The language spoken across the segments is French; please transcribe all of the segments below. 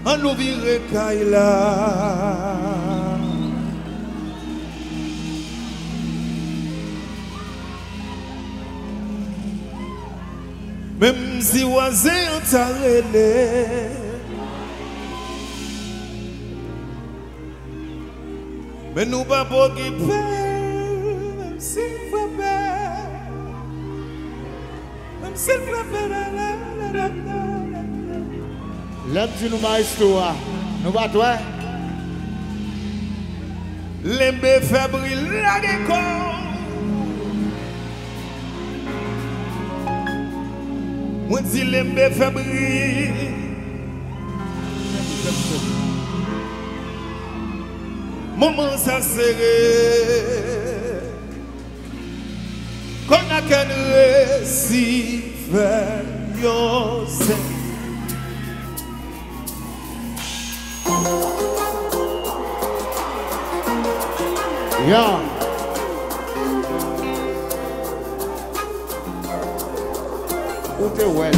on nous vire Kaila. Même si voisin t'a relé, mais nous pas occuper, même s'il frappe, même s'il frappe. L'homme dit nous maestro, nous pas toi. L'embé fébrile la décor. Moi dis l'embé fébrile. Moment ça serré. Qu'on a qu'un récit fait yose. Yeah. Où t'es ouais?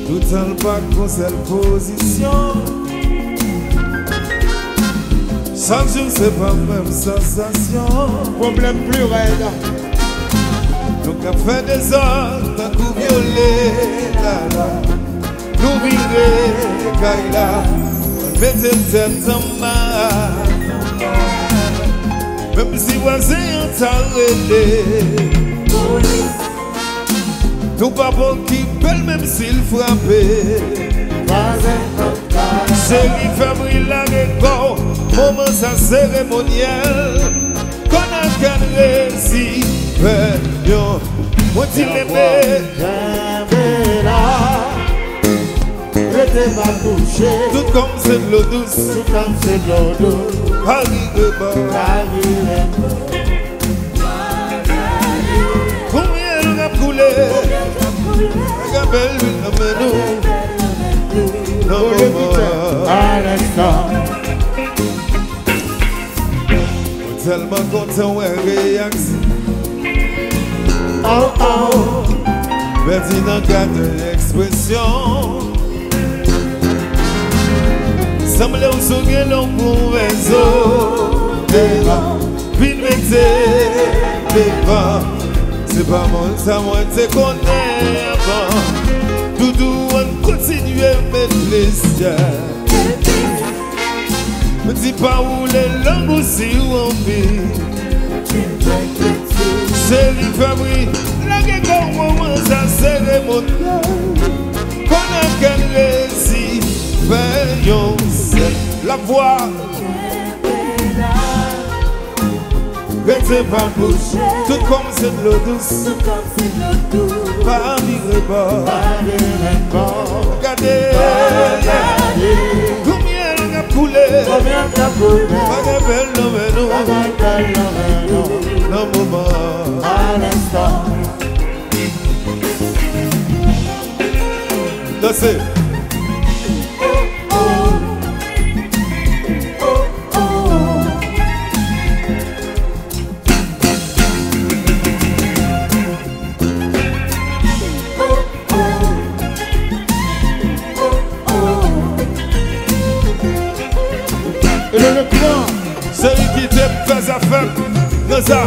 Tout en pas qu'on seule position. Chaque jour c'est pas même sensation. Problème plus raide. Donc à faire des ordres, d'un coup violet, nous virer, Kaila, on met une tête en bas. Même si voisin t'a relé, nous pas pour qui belle même s'il frappait. Chérie fébrile la récord, moment ça cérémoniel, qu'on a qu'un récit. Yo, moi tu l'aimais, j'étais pas couché, tout comme c'est de l'eau douce, tout comme c'est de l'eau douce, Paris de bas, combien l'on a coulé, la belle nous, non, à l'instant. Tellement content ouais réaction. Oh oh, pertinent cadre l'expression. Semble au souvenir l'on pour réseau. Devant, vite mettez devant. C'est pas moi, ça moi te connais avant. Doudou, on continue mes plaisirs. Me dis pas où les langues aussi ou en vie. Chérie fébrile, la gueule moment ça cérémonial. Qu'on a qu'un récit, veillons la voix. Restez pas bouche, tout comme c'est de l'eau douce. Pas vivre bas, regardez, combien on a coulé, pas de belle nouvelle, non moment, à l'instant. dansez. Celui qui te fait affaire, non ça.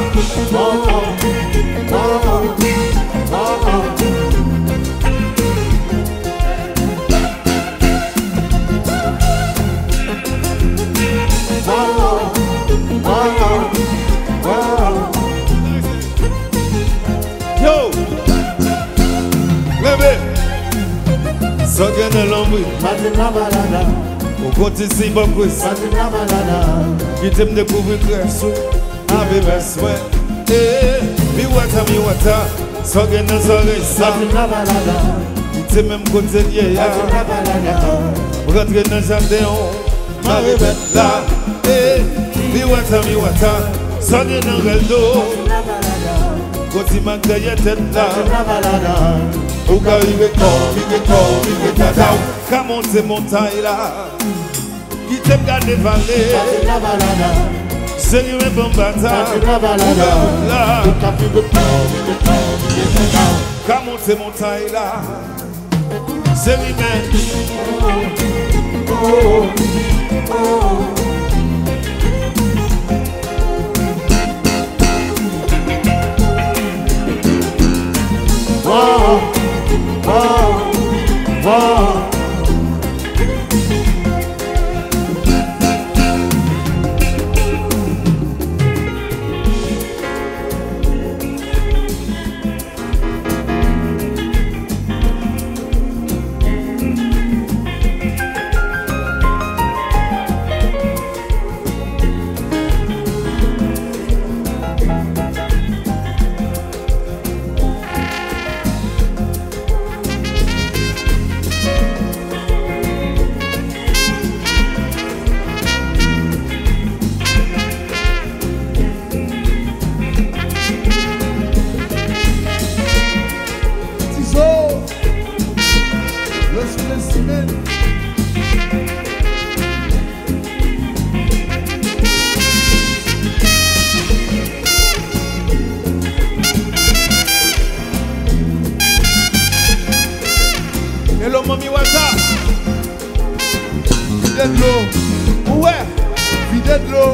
Yo, levez. Ça gagne l'ombre. Au côté si bon que ça. Qui t'aime découvrir grâce avec mes soins. Eh, mi wata, so gagne nos oreilles ça. Qui t'aime même côté lié. Rentrer dans le jardin, ma rebelle là. Eh, mi wata, so gagne dans le dos. Côté manque de tête là. Ou qu'arrive comme, tata. Qu'à monter montagne là. Qui t'aime garder vallée. C'est lui même bon bataille. Là. Quand monter montagne là. C'est lui même. Hello, Mami Wata. Vide de l'eau. Ouais, vide de l'eau.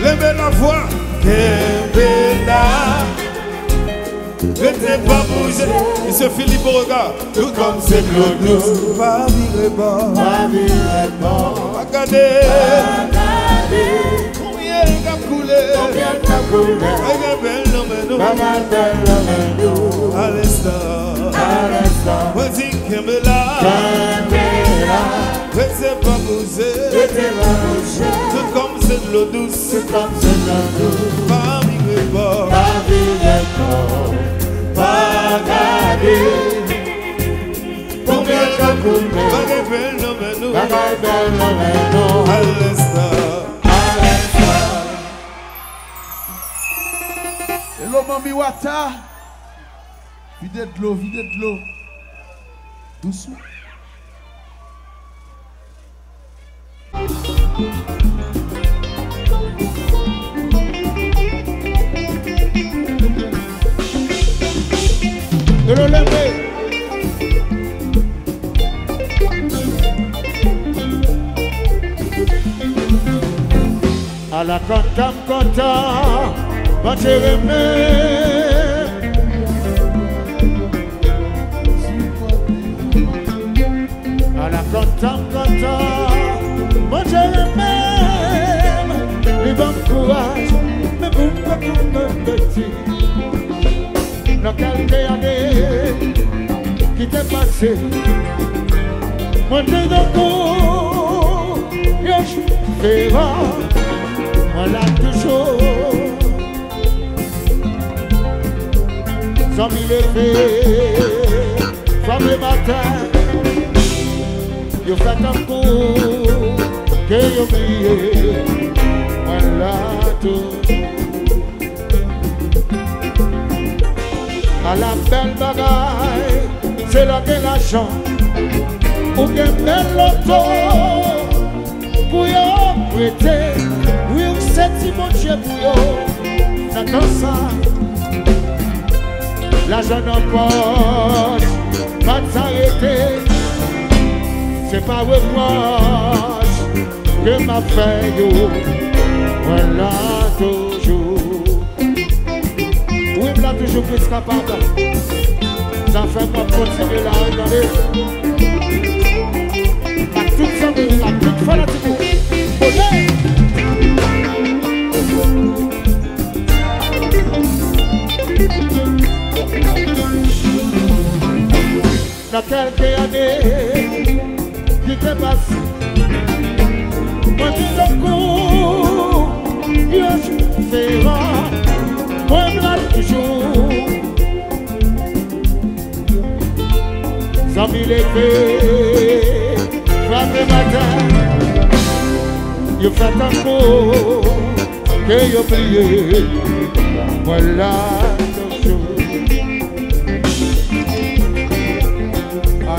Levez la voix, Kébéda. Restez pas bouger. Monsieur Philippe, regarde. Tout comme c'est de l'eau. Pas virer bas. Pas virer bas. Regardez. Combien il a coulé. Combien il a coulé. Il a belle l'homme. Maman belle l'homme. À l'instant. À l'instant. Vas-y, Kébéda. Kébéda. Restez pas bouger. Restez pas bouger. Tout comme c'est de l'eau douce. Tout comme c'est de l'eau douce. Pas virer bas. Pas virer bas. Pas garder. Combien de coulé. Pas belle l'homme. Maman belle l'homme. À l'instant. À l'instant. Hello, Mami Wata. Vide de l'eau, vide de l'eau. Doucement. Hello, levé. À la contam, va te remettre. À la contam, va te remettre. Les bons courage, mais pourquoi tout me petit. Dans quelques années qui t'est passé, moi t'es d'accord, je fais voilà toujours. Sans mille effets, femme le matin, je fais un coup, que j'oublie, voilà tout. À la belle bagaille, c'est là que l'argent, ou que belle loto, pour y prêter, oui, c'est si mon Dieu pour y n'attends ça. l'argent en poche, pas de s'arrêter. C'est pas reproche que m'a fait yo, voilà toujours. Oui, là toujours plus capable. Ça fait moi continuer là, regardez. À toute ça, à toute fanatique. Olé! Dans quelques années qui te passent, moi je te cours, je fais rare, moi je me toujours. Sans mille effets, frappe le matin, je fais un coup, que je prie, voilà toujours.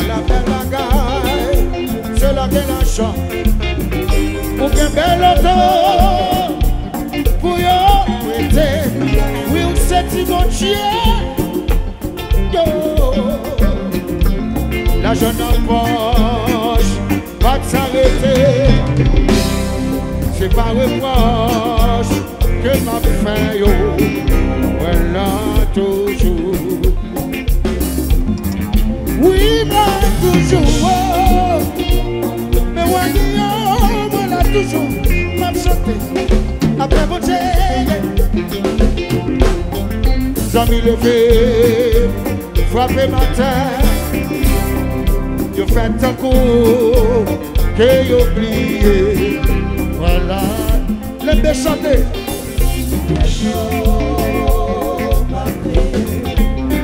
La belle bagaille, c'est là qu'elle a chant. Pour qu'un bel auto, pour y prêter, oui, on sait si mon chien. La jeune en poche, pas de s'arrêter. C'est pas reproche que m'a fait yo, voilà toujours. Oui, moi toujours, mais voilà toujours, m'a chanté, après mon Dieu. Amis levés, frappez matin, je fais un coup, que j'oublie, voilà, les deux chanter.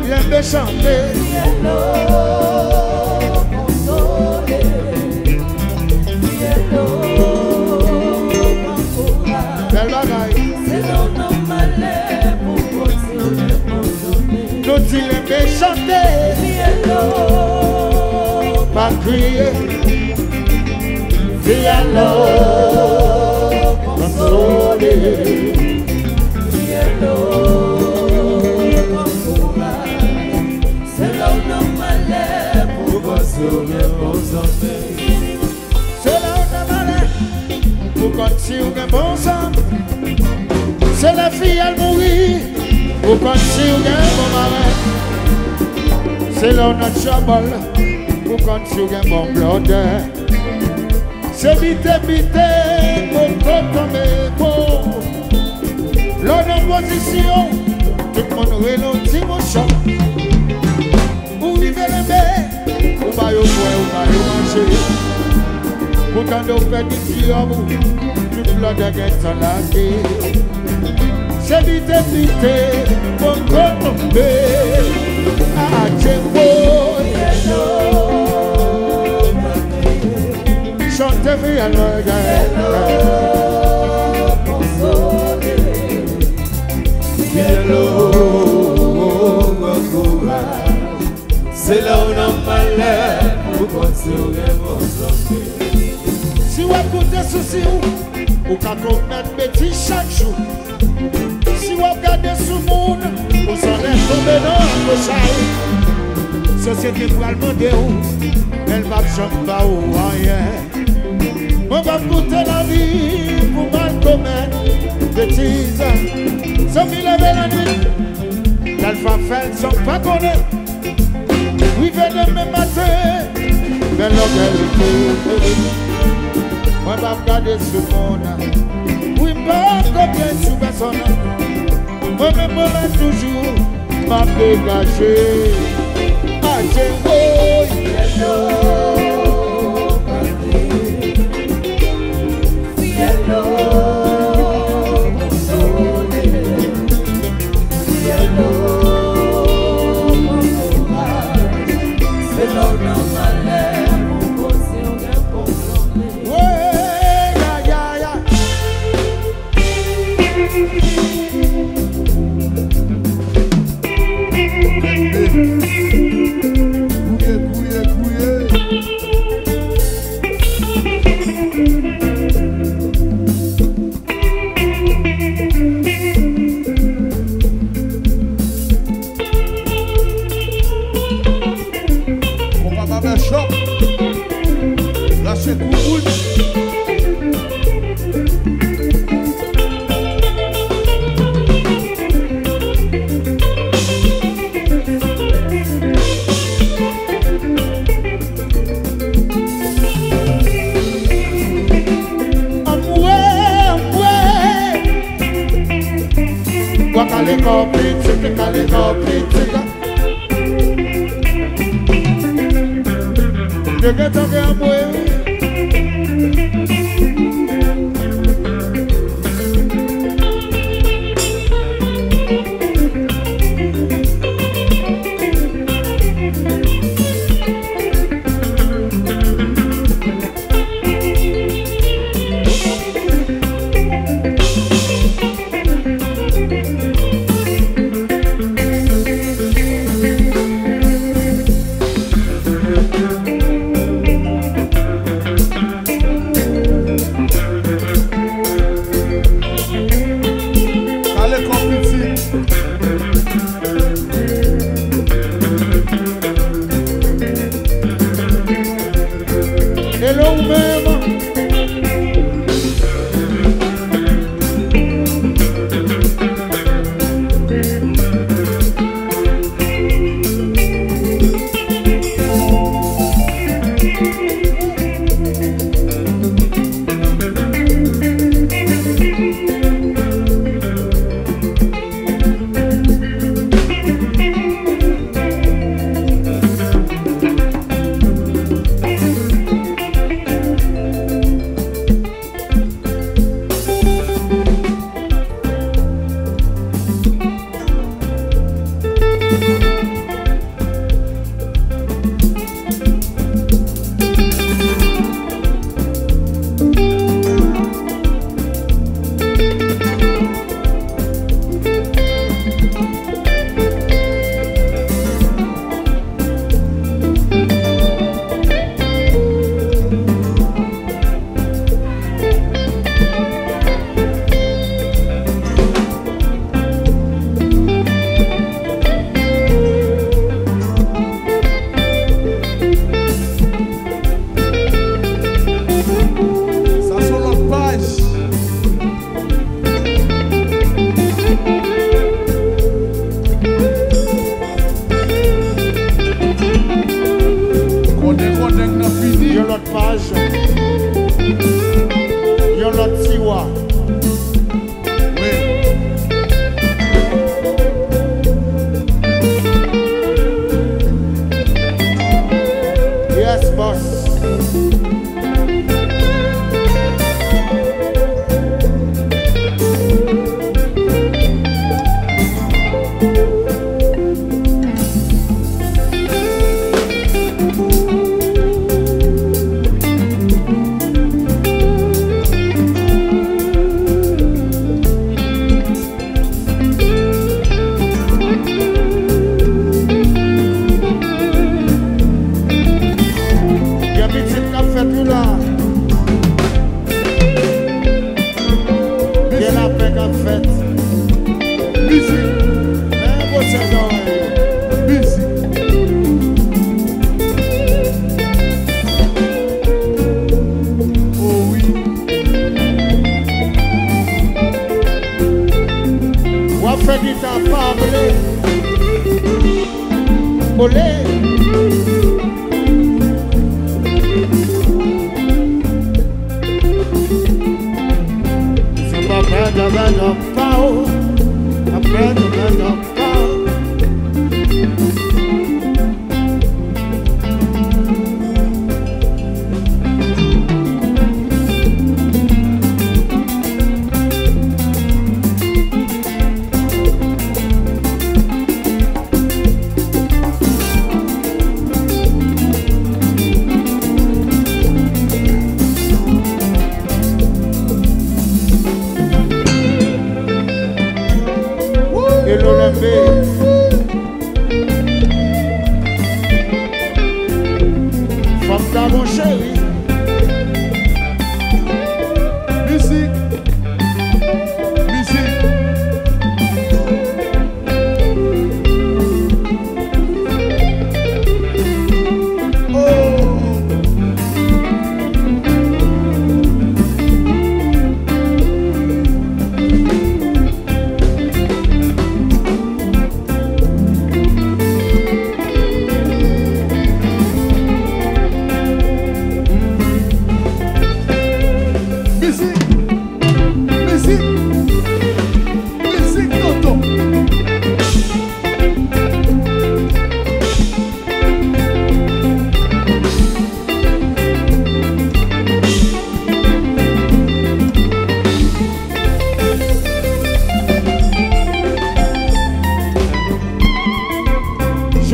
Les deux chanter. Nous disons les chanter, pas crier, viens-le consoler, viens-le c'est là où nous malheur pour consoler vos hommes. C'est là où nous malheur pour consoler vos hommes. C'est la fille à mourir. Pour continuer mon marin, c'est là notre chabal. Pour continuer mon blood, c'est vite, pour tomber beau. L'on en position, tout le monde ralentit mon chant. Pour vivre le bain, pour bailler au bois, pour bailler manger. Pour tant de pédicures, tout le monde est dans la vie. C'est vite, pour tomber à Tchépo. Chantez bien le gars. C'est là où on malheur pour construire vos hommes. Si vous écoutez ceci, vous pouvez commettre bêtises chaque jour. Si vous regardez sous le monde, vous allez tomber dans le chai. Société pour le demander où, elle va chanter pas où rien. On va écouter la vie pour mal commettre bêtises. Sans qu'il lève la nuit, l'alpha fait sans pas connaître. Oui, venez demain matin, mais l'orgueil moi je vais regarder sous le monde. Oui, pas combien sous personne. Moi-même, on a toujours m'a dégagé. Ah, j'ai te calé dans critique. De que t'en as moué.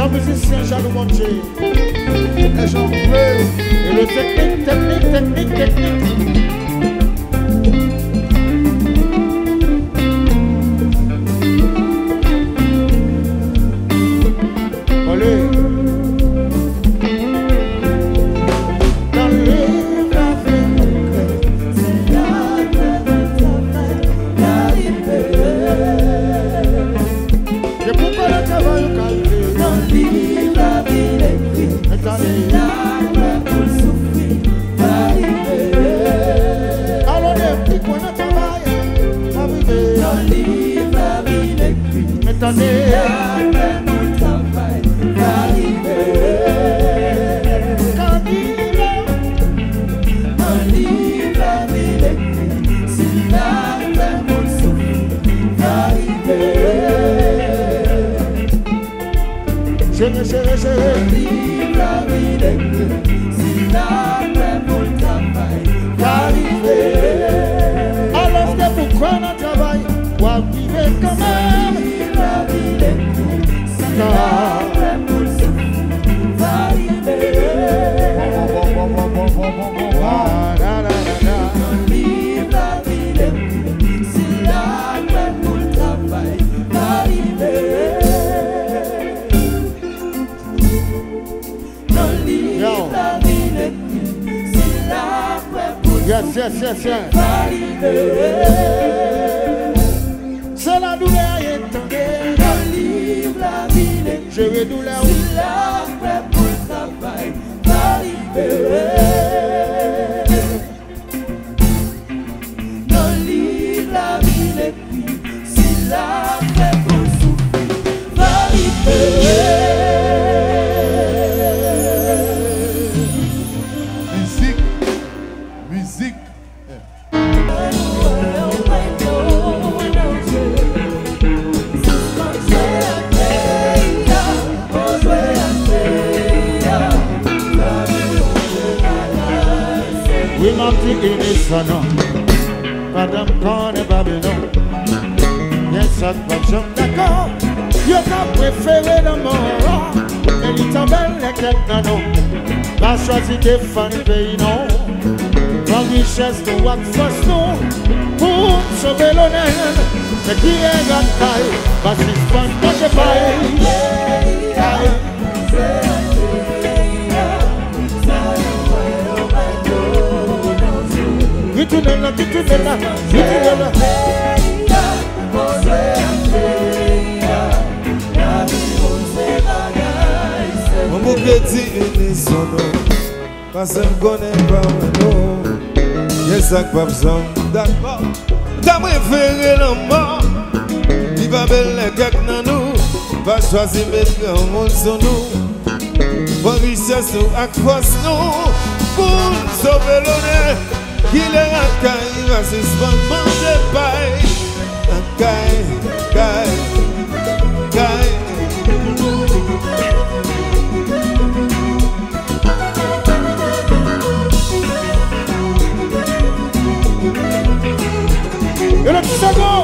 Grand musicien jaloux mon Dieu. Les gens veulent. Et le technique. Allez. Dans le livre avec c'est là que votre travail arrive. Et pourquoi le travail au calme? Dans le livre avec écrit c'est là que pour souffrir arrive. Alors les petits qu'on a travaillé arrive. Dans le livre avec écrit c'est là que pour travail arrive. Chérie, livre la vie de Dieu, si la paix pour le travail arriver. Alors que pourquoi on travaille, pour vivre quand même. Livre la vie de Dieu, si la paix pour le souffle arriver. Livre la vie de Dieu, si la paix pour le travail arriver. Yes. C'est la douleur étendue. Je vais douleur. C'est la paix pour le travail va libérer. Dans le livre la vie n'est plus. C'est la paix pour le souffle va libérer. Madame Corne Babylon, yes, ça va d'accord. Yo ka préféré le mort, et il t'embelle les quelques nanos. Va choisir des fans pays non, en richesse de what force non, pour sauver l'honneur. Mais qui est grande taille, va suspendre quand je paye. Tu n'es là. Mon bouquet dit unisono, parce que je ne connais pas mon yes, ça pas besoin d'accord. T'as préféré la mort, il va belle quelqu'un dans nous, va choisir mettre un monde sur nous, pour richesse ou à force nous, pour sauver l'honneur. Qu'il est à caille, va se manger paille. Caille. Et le petit second.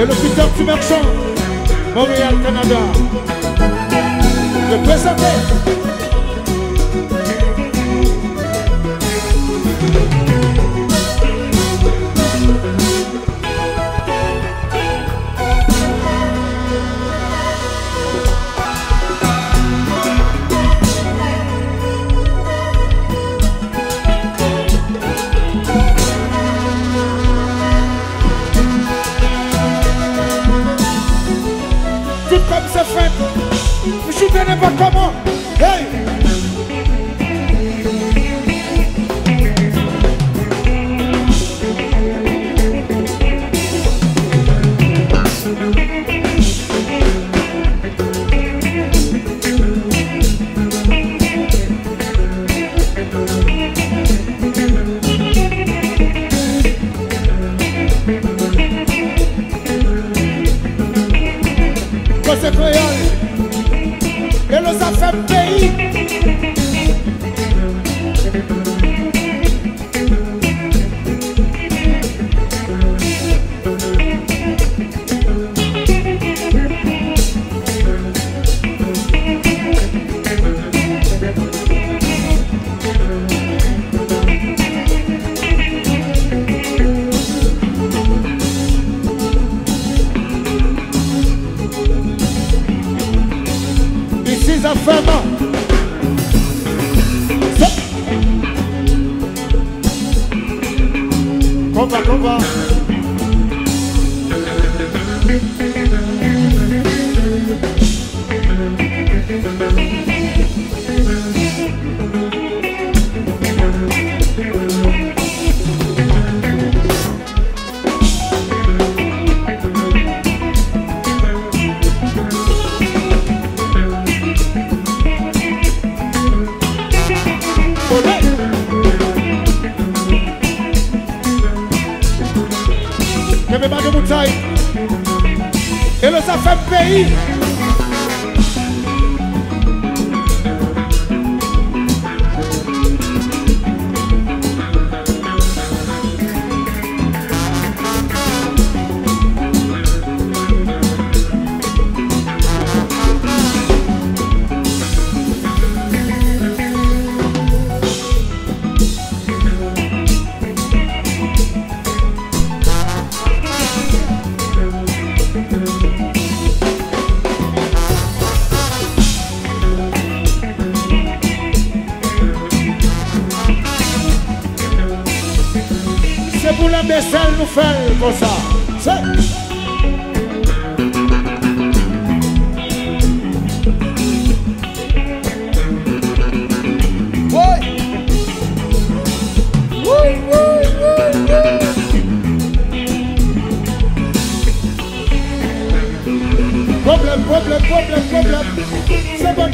Et le Peter Tumerchant, Montréal, Canada, de présenter. Je ne connais pas comment. Hey! ça fait pays. Ici, ça fait mal. Combat. Et le ça fait pays. Pour la vaisselle nous fait comme ça. C'est problème. C'est bon.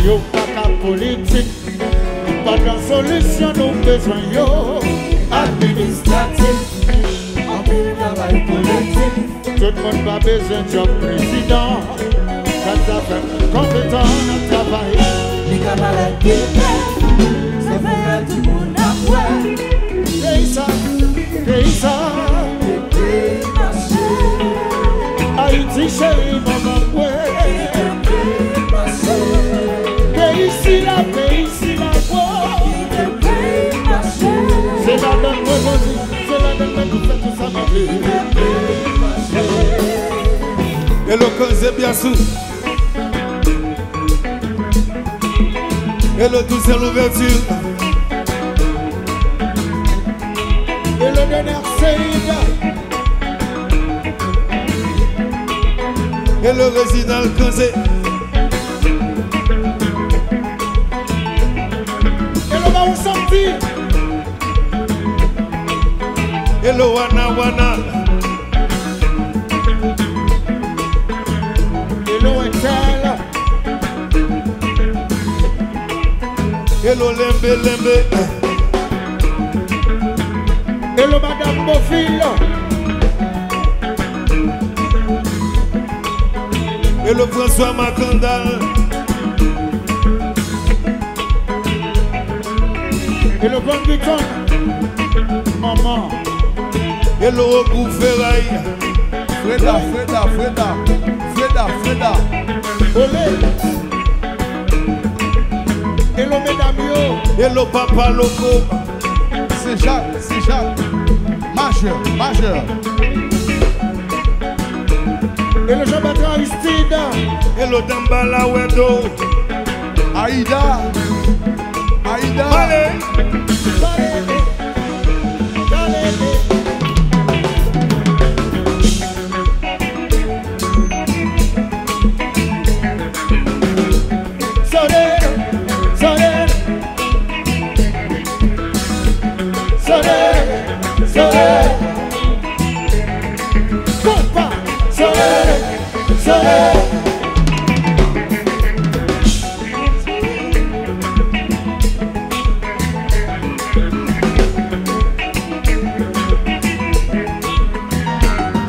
yo pas qu'à politique. Pas de solution, nous besoin yo administratif. En pile travail politique. Tout le monde va besoin de job président. Quand ça fait compétent dans le travail. Les camarades qui c'est vrai tout le monde après. Pays marché. Haïti chérie, maman pays ici la c'est la donne c'est la donne tout ça ma vie. Et le cause bien sous. Et le tout c'est l'ouverture. Et le dernier c'est et le résident le causé. Et le baou sorti. Et le wana. Et le hotel. Et le lembe. Et le madame Bofil. Et le François Macandal. Et le bon Vuitton. Maman. Et le Robou Ferraille. Freda. Olé. Et le mesdames yo. Et le papa loco. C'est Jacques. Majeur. Et le Jean-Bertrand Aristide. Et le Dambala Wedo. Aïda. Allez.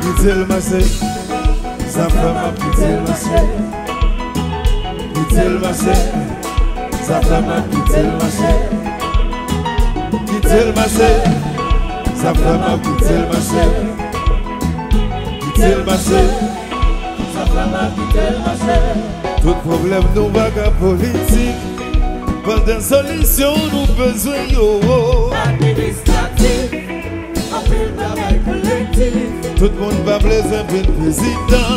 Quitter le marché, ça fait ma quitter le marché. Quitter le marché, ça fait ma quitter le marché. Quitter le marché, ça fait ma quitter le marché. Quitter le marché, ça fait ma quitter le marché. Tout problème nous va qu'à politique. Pendant solution nous besoin yo. Administratif, en pile travail collectif. Tout le monde va blesser un peu le président.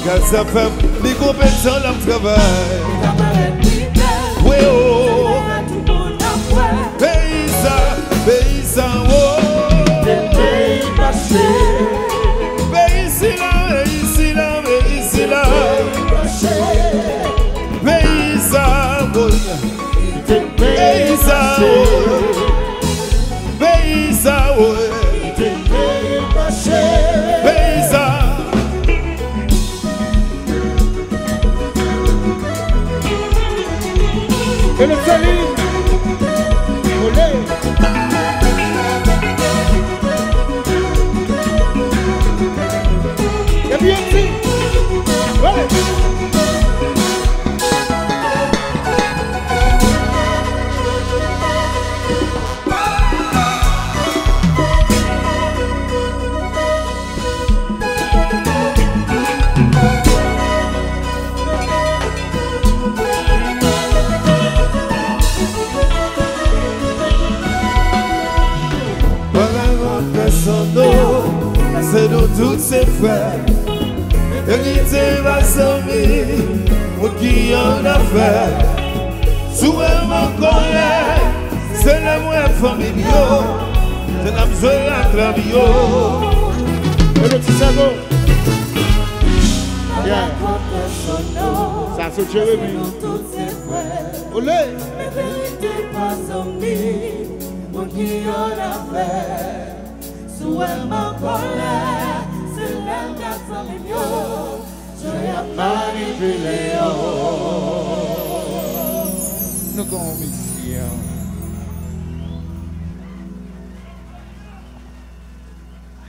Car ça fait les compétents dans le travail. Oui, oh. Paysan, oh. Ici là. Et le salut. Olé. Et bien ici. Ouais. C'est nous tous ces frères. Hérité ma famille, moi qui en a fait. Souvent mon collègue, c'est le moins familial. C'est la besoin à travailler. Et le petit cerveau. Yeah. Ça c'est Jérémie. Olé. Moi qui en a fait. Souhait ma colère, c'est l'air d'être mignon, je l'ai manipulé. nos commissions.